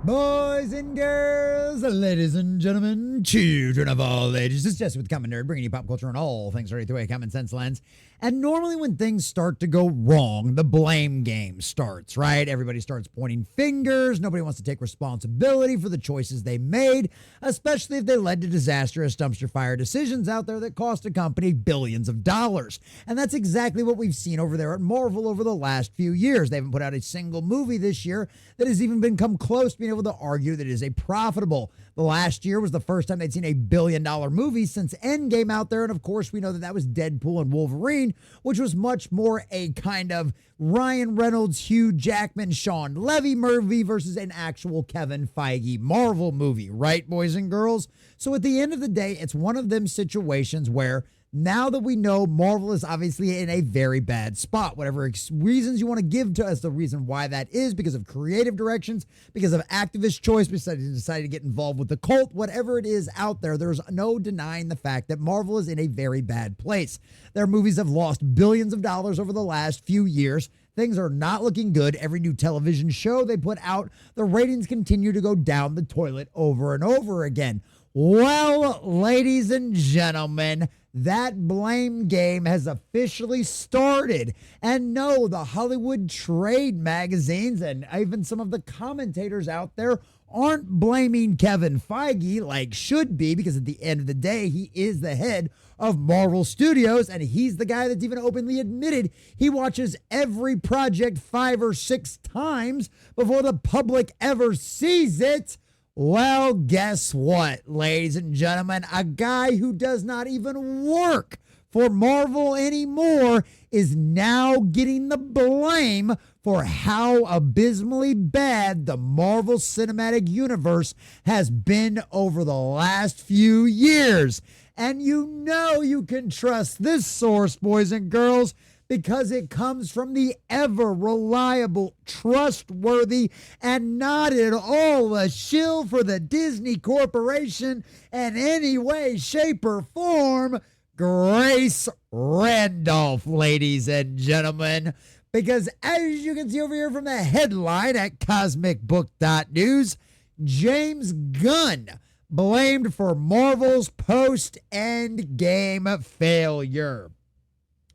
Boys and girls, ladies and gentlemen, children of all ages, it's Jesse with the Common Nerd, bringing you pop culture and all things right through a common sense lens. And normally when things start to go wrong, the blame game starts, right? Everybody starts pointing fingers. Nobody wants to take responsibility for the choices they made, especially if they led to disastrous dumpster fire decisions out there that cost a company billions of dollars. And that's exactly what we've seen over there at Marvel over the last few years. They haven't put out a single movie this year that has even been come close to being able to argue that it is a profitable. The last year was the first time they'd seen a billion-dollar movie since Endgame out there. And of course, we know that that was Deadpool and Wolverine, which was much more a kind of Ryan Reynolds, Hugh Jackman, Sean Levy movie versus an actual Kevin Feige Marvel movie, right, boys and girls? So at the end of the day, it's one of them situations where now that we know Marvel is obviously in a very bad spot, whatever reasons you want to give to us, the reason why that is because of creative directions, because of activist choice, decided to get involved with the cult, whatever it is out there, there's no denying the fact that Marvel is in a very bad place. Their movies have lost billions of dollars over the last few years. Things are not looking good. Every new television show they put out, the ratings continue to go down the toilet over and over again. Well, ladies and gentlemen, that blame game has officially started. And no, the Hollywood trade magazines and even some of the commentators out there aren't blaming Kevin Feige like should be, because at the end of the day, he is the head of Marvel Studios, and he's the guy that's even openly admitted he watches every project 5 or 6 times before the public ever sees it. Well, guess what, ladies and gentlemen? A guy who does not even work for Marvel anymore is now getting the blame for how abysmally bad the Marvel Cinematic Universe has been over the last few years. And you know you can trust this source, boys and girls, because it comes from the ever reliable, trustworthy, and not at all a shill for the Disney Corporation in any way, shape, or form, Grace Randolph, ladies and gentlemen. Because as you can see over here from the headline at cosmicbook.news, James Gunn blamed for Marvel's post-Endgame failure.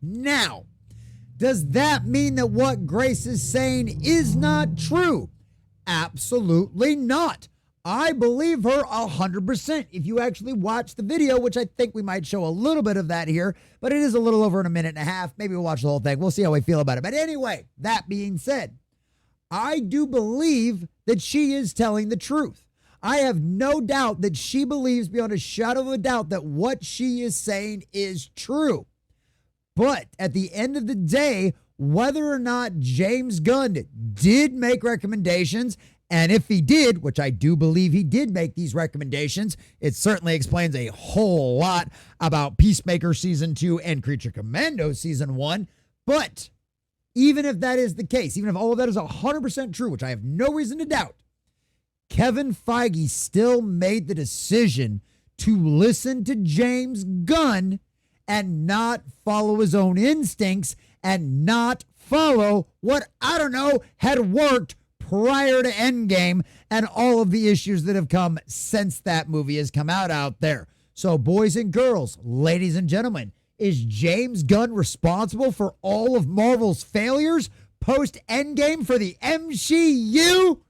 Now, does that mean that what Grace is saying is not true? Absolutely not. I believe her 100%. If you actually watch the video, which I think we might show a little bit of that here, but it is a little over in a minute and a half. Maybe we'll watch the whole thing. We'll see how we feel about it. But anyway, that being said, I do believe that she is telling the truth. I have no doubt that she believes beyond a shadow of a doubt that what she is saying is true. But at the end of the day, whether or not James Gunn did make recommendations, and if he did, which I do believe he did make these recommendations, it certainly explains a whole lot about Peacemaker Season 2 and Creature Commando Season 1. But even if that is the case, even if all of that is 100% true, which I have no reason to doubt, Kevin Feige still made the decision to listen to James Gunn and not follow his own instincts and not follow what, I don't know, had worked prior to Endgame and all of the issues that have come since that movie has come out there. So boys and girls, ladies and gentlemen, is James Gunn responsible for all of Marvel's failures post-Endgame for the MCU?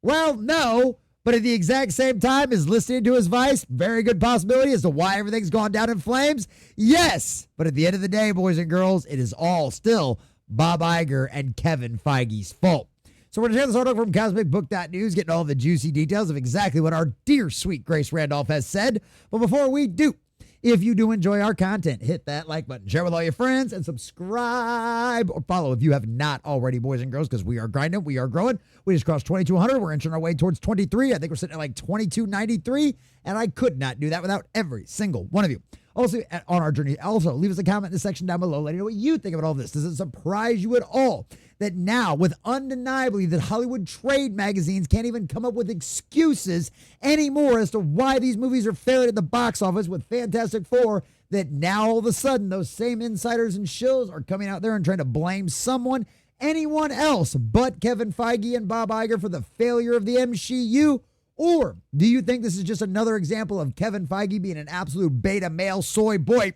Well, no. But at the exact same time as listening to his advice, very good possibility as to why everything's gone down in flames. Yes. But at the end of the day, boys and girls, it is all still Bob Iger and Kevin Feige's fault. So we're going to share this article from cosmicbook.news, getting all the juicy details of exactly what our dear sweet Grace Randolph has said. But before we do, if you do enjoy our content, hit that like button, share with all your friends, and subscribe or follow if you have not already, boys and girls, because we are grinding, we are growing. We just crossed 2,200. We're inching our way towards 23. I think we're sitting at like 2,293, and I could not do that without every single one of you. Also, on our journey, also leave us a comment in the section down below. Let me know what you think about all this. Does it surprise you at all that now, with undeniably that Hollywood trade magazines can't even come up with excuses anymore as to why these movies are failing at the box office with Fantastic Four, that now all of a sudden those same insiders and shills are coming out there and trying to blame someone anyone else but Kevin Feige and Bob Iger for the failure of the MCU? Or do you think this is just another example of Kevin Feige being an absolute beta male soy boy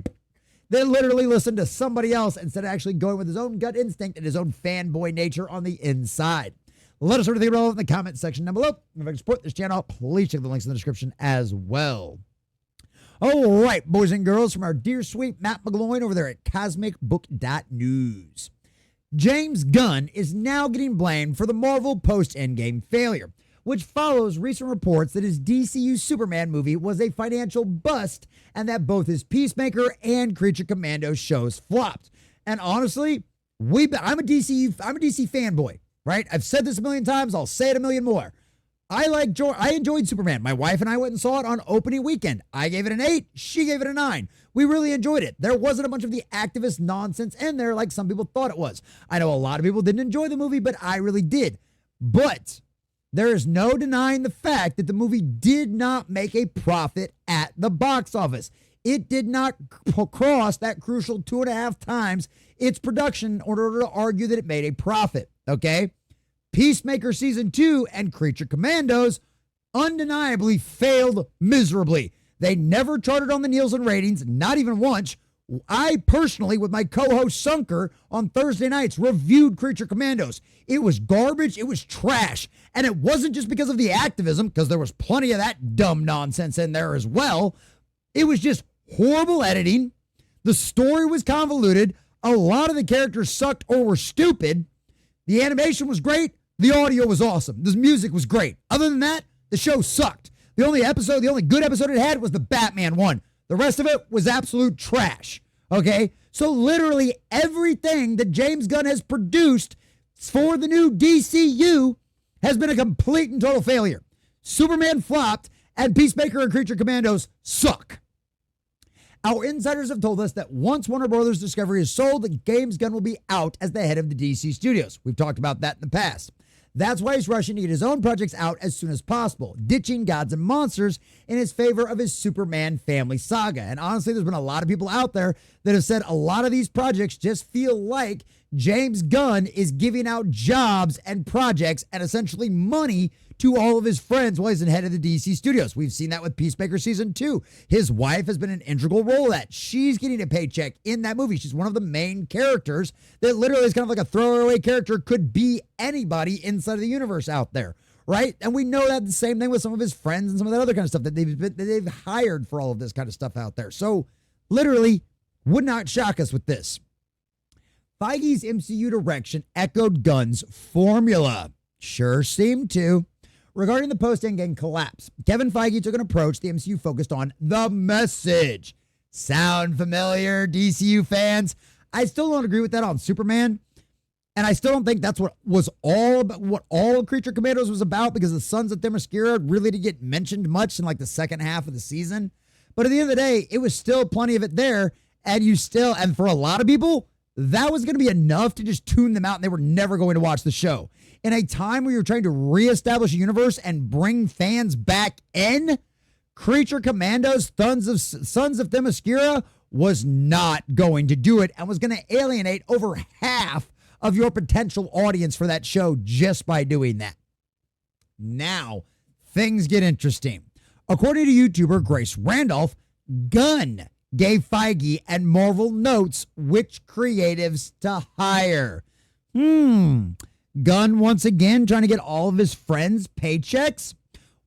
that literally listened to somebody else instead of actually going with his own gut instinct and his own fanboy nature on the inside? Let us know what you think about it in the comment section down below. And if I can support this channel, please check the links in the description as well. All right, boys and girls, from our dear sweet Matt McGloin over there at CosmicBook.News. James Gunn is now getting blamed for the Marvel post-Endgame failure, which follows recent reports that his DCU Superman movie was a financial bust and that both his Peacemaker and Creature Commando shows flopped. And honestly, I'm a DC fanboy, right? I've said this a million times. I'll say it a million more. I enjoyed Superman. My wife and I went and saw it on opening weekend. I gave it an 8. She gave it a 9. We really enjoyed it. There wasn't a bunch of the activist nonsense in there like some people thought it was. I know a lot of people didn't enjoy the movie, but I really did. But there is no denying the fact that the movie did not make a profit at the box office. It did not cross that crucial 2.5 times its production in order to argue that it made a profit. Okay? Peacemaker Season 2 and Creature Commandos undeniably failed miserably. They never charted on the Nielsen ratings, not even once. I personally, with my co-host Sunker on Thursday nights, reviewed Creature Commandos. It was garbage. It was trash. And it wasn't just because of the activism, because there was plenty of that dumb nonsense in there as well. It was just horrible editing. The story was convoluted. A lot of the characters sucked or were stupid. The animation was great. The audio was awesome. The music was great. Other than that, the show sucked. The only good episode it had was the Batman one. The rest of it was absolute trash. Okay? So literally everything that James Gunn has produced for the new DCU has been a complete and total failure. Superman flopped, and Peacemaker and Creature Commandos suck. Our insiders have told us that once Warner Brothers Discovery is sold, James Gunn will be out as the head of the DC studios. We've talked about that in the past. That's why he's rushing to get his own projects out as soon as possible, ditching Gods and Monsters in his favor of his Superman family saga. And honestly, there's been a lot of people out there that have said a lot of these projects just feel like James Gunn is giving out jobs and projects and essentially money to all of his friends while he's the head of the DC studios. We've seen that with Peacemaker Season 2. His wife has been an integral role of that. She's getting a paycheck in that movie. She's one of the main characters that literally is kind of like a throwaway character, could be anybody inside of the universe out there, right? And we know that the same thing with some of his friends and some of that other kind of stuff that they've hired for all of this kind of stuff out there. So literally would not shock us with this. Feige's MCU direction echoed Gunn's formula. Sure seemed to. Regarding the post-Endgame collapse, Kevin Feige took an approach the MCU focused on the message. Sound familiar, DCU fans? I still don't agree with that on Superman, and I still don't think that's what all Creature Commandos was about, because the Sons of Themyscira really didn't get mentioned much in like the second half of the season. But at the end of the day, it was still plenty of it there, and for a lot of people, that was going to be enough to just tune them out, and they were never going to watch the show. In a time where you're trying to reestablish a universe and bring fans back in, Creature Commandos, Sons of Themyscira was not going to do it, and was going to alienate over half of your potential audience for that show just by doing that. Now, things get interesting. According to YouTuber Grace Randolph, Gunn gave Feige and Marvel notes which creatives to hire. Gunn once again trying to get all of his friends paychecks.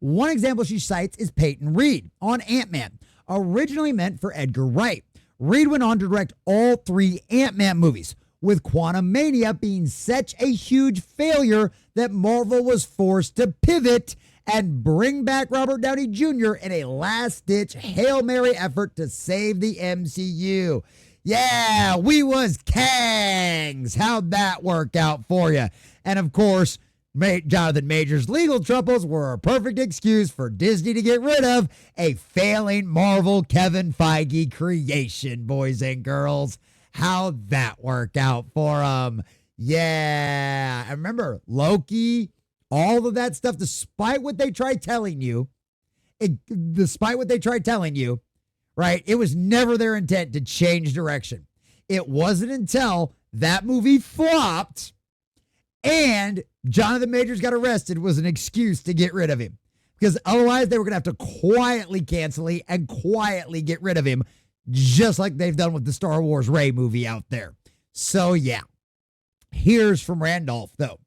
One example she cites is Peyton Reed on Ant-Man, originally meant for Edgar Wright. Reed went on to direct all 3 Ant-Man movies, with Quantumania being such a huge failure that Marvel was forced to pivot and bring back Robert Downey Jr. in a last-ditch Hail Mary effort to save the MCU. Yeah, we was Kangs. How'd that work out for you? And of course, Jonathan Majors' legal troubles were a perfect excuse for Disney to get rid of a failing Marvel Kevin Feige creation, boys and girls. How'd that work out for them? Yeah, I remember Loki, all of that stuff, despite what they tried telling you, right? It was never their intent to change direction. It wasn't until that movie flopped And Jonathan Majors got arrested was an excuse to get rid of him. Because otherwise they were going to have to quietly cancel him and quietly get rid of him, just like they've done with the Star Wars Rey movie out there. So yeah, here's from Randolph though.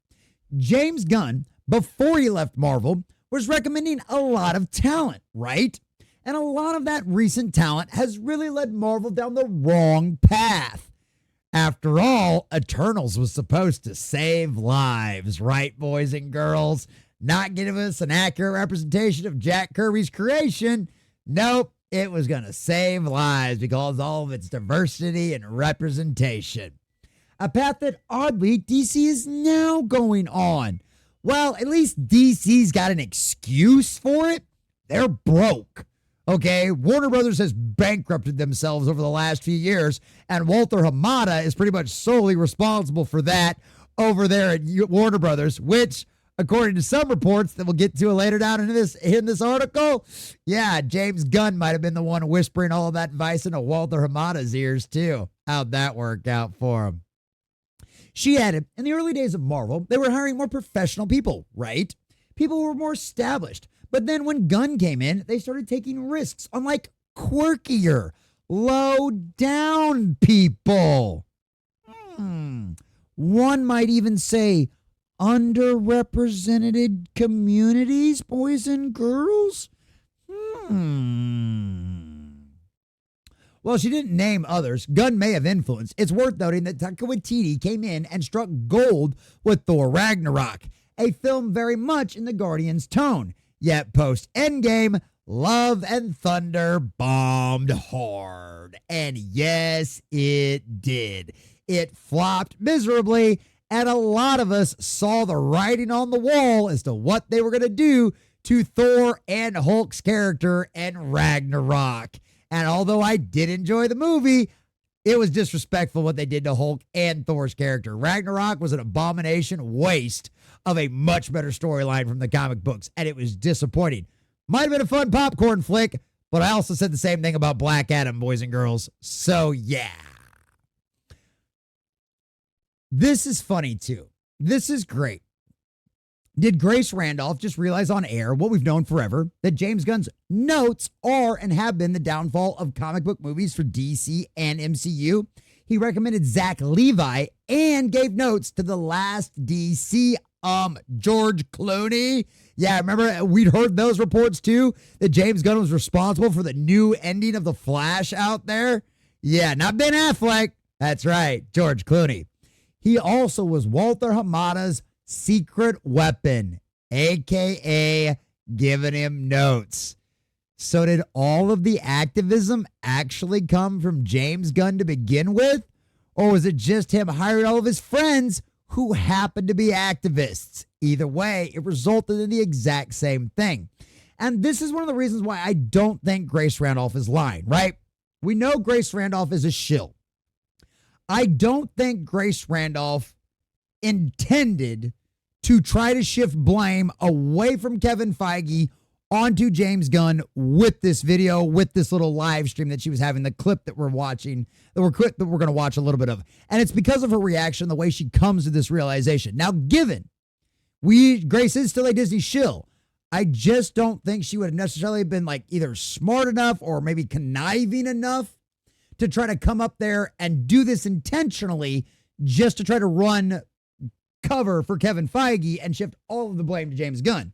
James Gunn, before he left Marvel, was recommending a lot of talent, right? And a lot of that recent talent has really led Marvel down the wrong path. After all, Eternals was supposed to save lives, right, boys and girls? Not giving us an accurate representation of Jack Kirby's creation. Nope, it was going to save lives because all of its diversity and representation. A path that oddly DC is now going on. Well, at least DC's got an excuse for it. They're broke. Okay, Warner Brothers has bankrupted themselves over the last few years, and Walter Hamada is pretty much solely responsible for that over there at Warner Brothers, which, according to some reports that we'll get to later down in this article, yeah, James Gunn might have been the one whispering all of that advice into Walter Hamada's ears too. How'd that work out for him? She added, in the early days of Marvel, they were hiring more professional people, right? People who were more established. But then when Gunn came in, they started taking risks on like quirkier, low down people. One might even say underrepresented communities, boys and girls. Well, she didn't name others. Gunn may have influenced. It's worth noting that Taika Waititi came in and struck gold with Thor Ragnarok, a film very much in the Guardians tone. Yet post-Endgame, Love and Thunder bombed hard. And yes, it did. It flopped miserably, and a lot of us saw the writing on the wall as to what they were going to do to Thor and Hulk's character in Ragnarok. And although I did enjoy the movie, it was disrespectful what they did to Hulk and Thor's character. Ragnarok was an abomination waste of a much better storyline from the comic books, and it was disappointing. Might have been a fun popcorn flick, but I also said the same thing about Black Adam, boys and girls. So yeah. This is funny too. This is great. Did Grace Randolph just realize on air what we've known forever, that James Gunn's notes are and have been the downfall of comic book movies for DC and MCU? He recommended Zach Levi and gave notes to the last DC, George Clooney. Yeah, remember we'd heard those reports too, that James Gunn was responsible for the new ending of The Flash out there. Yeah, not Ben Affleck. That's right, George Clooney. He also was Walter Hamada's secret weapon, aka giving him notes. So did all of the activism actually come from James Gunn to begin with? Or was it just him hiring all of his friends who happened to be activists? Either way, it resulted in the exact same thing. And this is one of the reasons why I don't think Grace Randolph is lying, right? We know Grace Randolph is a shill. I don't think Grace Randolph intended to try to shift blame away from Kevin Feige onto James Gunn with this video, with this little live stream that she was having, the clip that we're watching, that we're going to watch a little bit of. And it's because of her reaction, the way she comes to this realization. Now, given Grace is still a Disney shill, I just don't think she would have necessarily been like either smart enough or maybe conniving enough to try to come up there and do this intentionally just to try to run cover for Kevin Feige and shift all of the blame to James Gunn.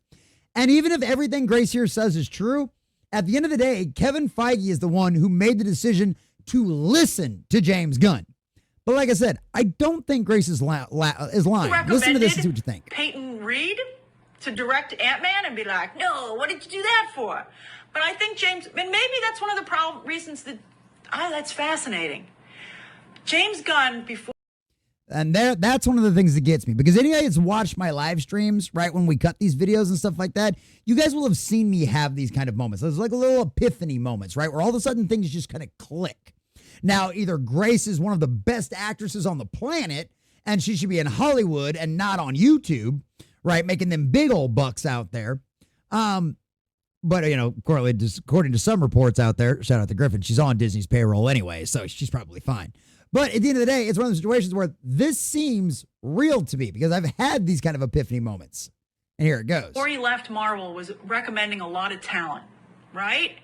And even if everything Grace here says is true, at the end of the day, Kevin Feige is the one who made the decision to listen to James Gunn. But like I said, I don't think Grace is lying. Listen to this and see what you think. Peyton Reed to direct Ant-Man and be like, no, what did you do that for? But I think James, and maybe that's one of the reasons that, that's fascinating. James Gunn, before. And that's one of the things that gets me, because anybody that's watched my live streams, right, when we cut these videos and stuff like that, you guys will have seen me have these kind of moments. There's like a little epiphany moments, right, where all of a sudden things just kind of click. Now, either Grace is one of the best actresses on the planet, and she should be in Hollywood and not on YouTube, right, making them big old bucks out there. But, you know, according to some reports out there, shout out to Griffin, she's on Disney's payroll anyway, so she's probably fine. But at the end of the day, it's one of those situations where this seems real to me because I've had these kind of epiphany moments. And here it goes. Before he left Marvel was recommending a lot of talent, right?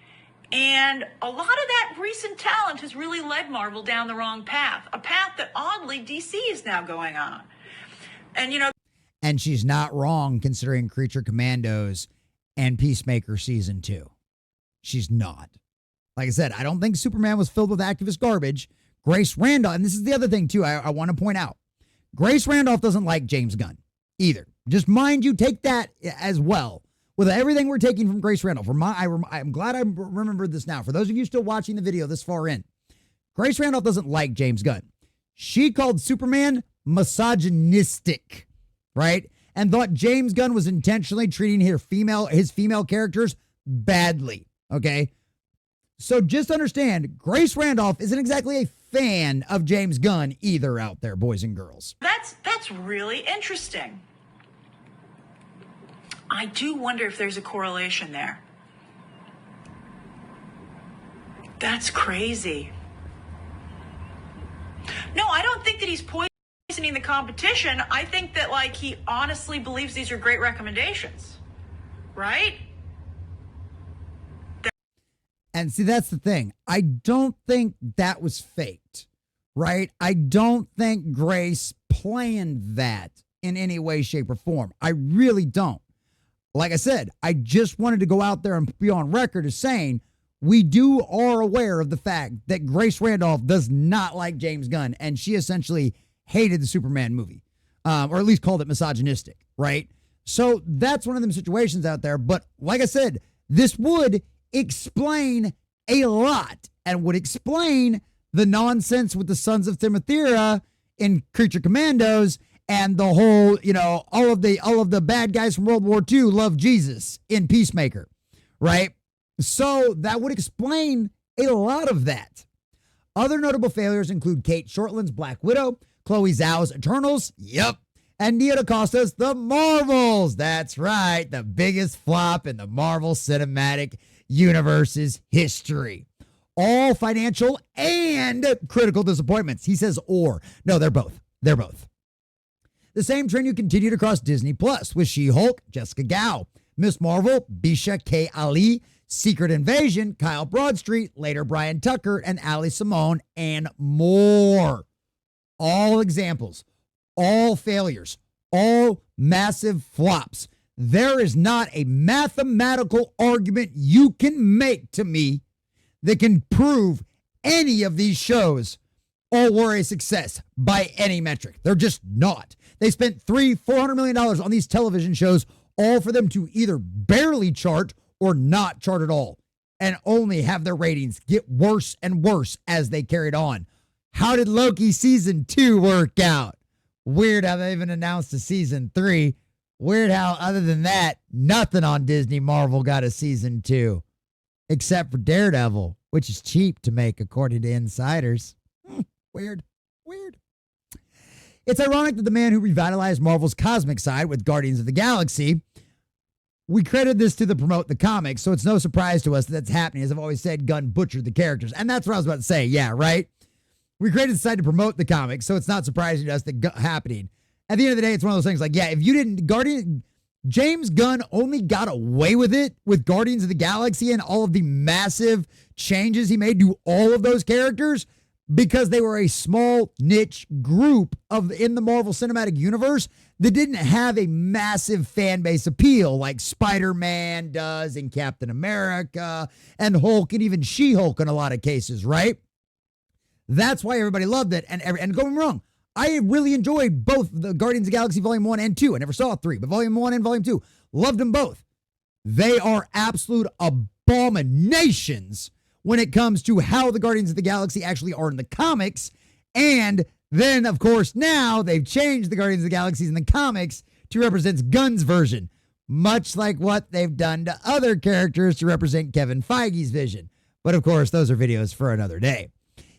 And a lot of that recent talent has really led Marvel down the wrong path, a path that oddly DC is now going on. And, you know, and she's not wrong considering Creature Commandos and Peacemaker season 2. She's not. Like I said, I don't think Superman was filled with activist garbage. Grace Randolph, and this is the other thing too I want to point out. Grace Randolph doesn't like James Gunn either. Just mind you, take that as well. With everything we're taking from Grace Randolph, I'm glad I remembered this now. For those of you still watching the video this far in, Grace Randolph doesn't like James Gunn. She called Superman misogynistic, right? And thought James Gunn was intentionally treating his female characters badly, okay? So just understand, Grace Randolph isn't exactly a fan of James Gunn either out there, boys and girls. That's really interesting. I do wonder if there's a correlation there. That's crazy. No, I don't think that he's poisoning the competition. I think that, like, he honestly believes these are great recommendations, right? And see, that's the thing. I don't think that was faked, right? I don't think Grace planned that in any way, shape, or form. I really don't. Like I said, I just wanted to go out there and be on record as saying we are aware of the fact that Grace Randolph does not like James Gunn, and she essentially hated the Superman movie, or at least called it misogynistic, right? So that's one of them situations out there. But like I said, this would explain a lot and would explain the nonsense with the Sons of Themyscira in Creature Commandos and the whole, all of the bad guys from World War II love Jesus in Peacemaker, right? So that would explain a lot of that. Other notable failures include Kate Shortland's Black Widow, Chloe Zhao's Eternals, yep, and Nia DaCosta's The Marvels. That's right, the biggest flop in the Marvel Cinematic Universe's history. All financial and critical disappointments. He says or. No, they're both. They're both. The same trend you continued across Disney Plus with She-Hulk, Jessica Gao, Miss Marvel, Bisha K. Ali, Secret Invasion, Kyle Broadstreet, later Brian Tucker, and Ali Simone, and more. All examples, all failures, all massive flops. There is not a mathematical argument you can make to me that can prove any of these shows all were a success by any metric. They're just not. They spent $400 million on these television shows, all for them to either barely chart or not chart at all, and only have their ratings get worse and worse as they carried on. How did Loki season 2 work out? Weird how they even announced a season 3. Weird how, other than that, nothing on Disney Marvel got a season 2, except for Daredevil, which is cheap to make according to insiders. Weird. It's ironic that the man who revitalized Marvel's cosmic side with Guardians of the Galaxy, we credit this to the promote the comics, so it's no surprise to us that that's happening. As I've always said, Gunn butchered the characters, and that's what I was about to say. Yeah, right? We created the side to promote the comics, so it's not surprising to us that happening. At the end of the day, it's one of those things like, yeah, if you didn't, James Gunn only got away with it with Guardians of the Galaxy and all of the massive changes he made to all of those characters because they were a small niche group in the Marvel Cinematic Universe that didn't have a massive fan base appeal like Spider-Man does and Captain America and Hulk and even She-Hulk in a lot of cases, right? That's why everybody loved it. And don't get me wrong, I really enjoyed both the Guardians of the Galaxy Volume 1 and 2. I never saw 3, but Volume 1 and Volume 2, loved them both. They are absolute abominations when it comes to how the Guardians of the Galaxy actually are in the comics. And then, of course, now they've changed the Guardians of the Galaxy in the comics to represent Gunn's version, much like what they've done to other characters to represent Kevin Feige's vision. But of course, those are videos for another day.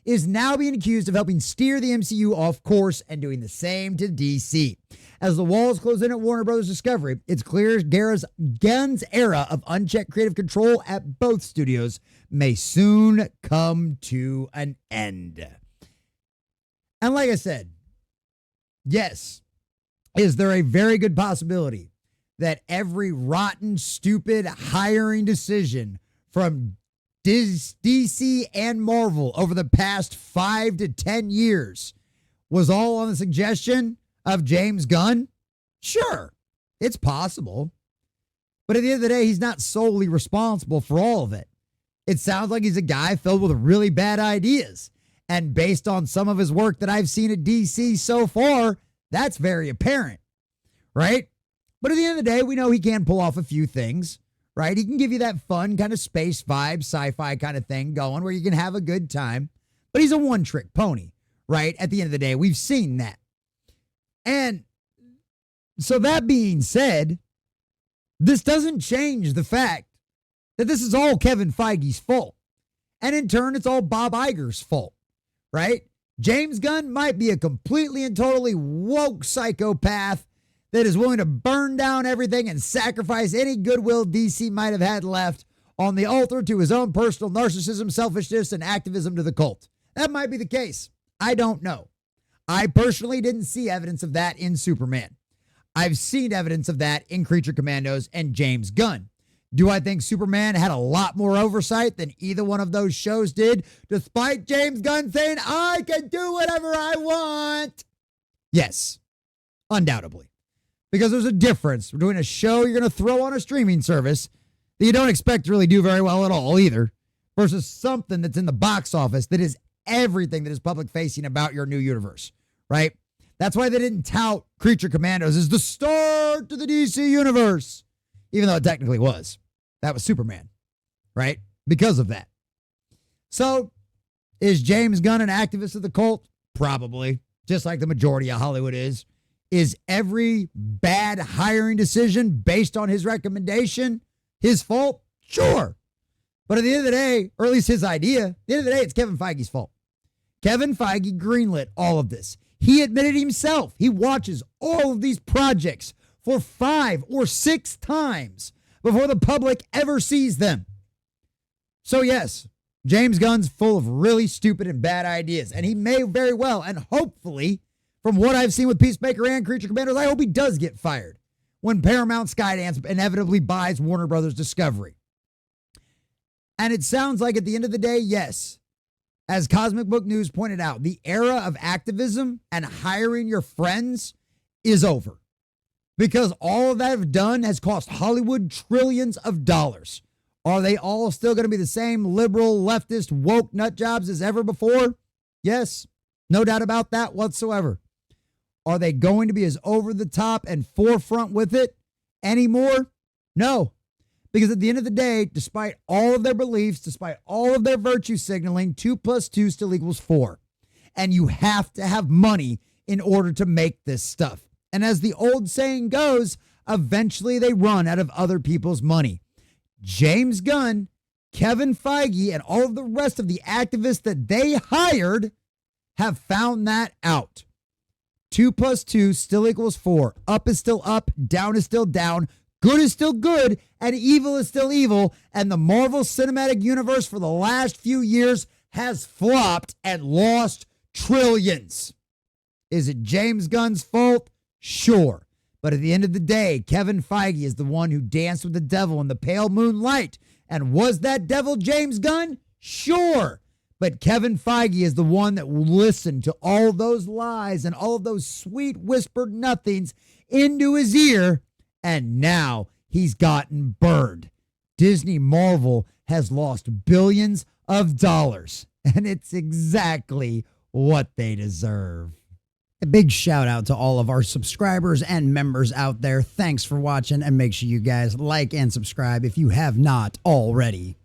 Is now being accused of helping steer the MCU off course and doing the same to DC. As the walls close in at Warner Bros. Discovery, it's clear Gunn's era of unchecked creative control at both studios may soon come to an end. And like I said, yes, is there a very good possibility that every rotten, stupid hiring decision from DC and Marvel over the past 5 to 10 years was all on the suggestion of James Gunn? Sure, it's possible. But at the end of the day, he's not solely responsible for all of it. It sounds like he's a guy filled with really bad ideas. And based on some of his work that I've seen at DC so far, that's very apparent, right? But at the end of the day, we know he can pull off a few things, right? He can give you that fun kind of space vibe, sci-fi kind of thing going where you can have a good time. But he's a one-trick pony, right? At the end of the day, we've seen that. And so that being said, this doesn't change the fact that this is all Kevin Feige's fault. And in turn, it's all Bob Iger's fault, right? James Gunn might be a completely and totally woke psychopath that is willing to burn down everything and sacrifice any goodwill DC might have had left on the altar to his own personal narcissism, selfishness, and activism to the cult. That might be the case. I don't know. I personally didn't see evidence of that in Superman. I've seen evidence of that in Creature Commandos and James Gunn. Do I think Superman had a lot more oversight than either one of those shows did, despite James Gunn saying, I can do whatever I want? Yes, undoubtedly. Because there's a difference between a show you're going to throw on a streaming service that you don't expect to really do very well at all either, versus something that's in the box office that is everything that is public facing about your new universe, right? That's why they didn't tout Creature Commandos as the start to the DC universe, even though it technically was. That was Superman, right? Because of that. So, is James Gunn an activist of the cult? Probably, just like the majority of Hollywood is. Is every bad hiring decision based on his recommendation his fault? Sure. But at the end of the day, or at least his idea, at the end of the day, it's Kevin Feige's fault. Kevin Feige greenlit all of this. He admitted himself he watches all of these projects for 5 or 6 times before the public ever sees them. So yes, James Gunn's full of really stupid and bad ideas, and he may very well, and hopefully, from what I've seen with Peacemaker and Creature Commandos, I hope he does get fired when Paramount Skydance inevitably buys Warner Brothers Discovery. And it sounds like at the end of the day, yes, as Cosmic Book News pointed out, the era of activism and hiring your friends is over. Because all of that have done has cost Hollywood trillions of dollars. Are they all still going to be the same liberal, leftist, woke nut jobs as ever before? Yes, no doubt about that whatsoever. Are they going to be as over the top and forefront with it anymore? No. Because at the end of the day, despite all of their beliefs, despite all of their virtue signaling, 2 + 2 still equals 4. And you have to have money in order to make this stuff. And as the old saying goes, eventually they run out of other people's money. James Gunn, Kevin Feige, and all of the rest of the activists that they hired have found that out. 2 + 2 still equals 4. Up is still up, down is still down, good is still good, and evil is still evil. And the Marvel Cinematic Universe for the last few years has flopped and lost trillions. Is it James Gunn's fault? Sure. But at the end of the day, Kevin Feige is the one who danced with the devil in the pale moonlight. And was that devil James Gunn? Sure. But Kevin Feige is the one that listened to all those lies and all of those sweet whispered nothings into his ear. And now he's gotten burned. Disney Marvel has lost billions of dollars. And it's exactly what they deserve. A big shout out to all of our subscribers and members out there. Thanks for watching, and make sure you guys like and subscribe if you have not already.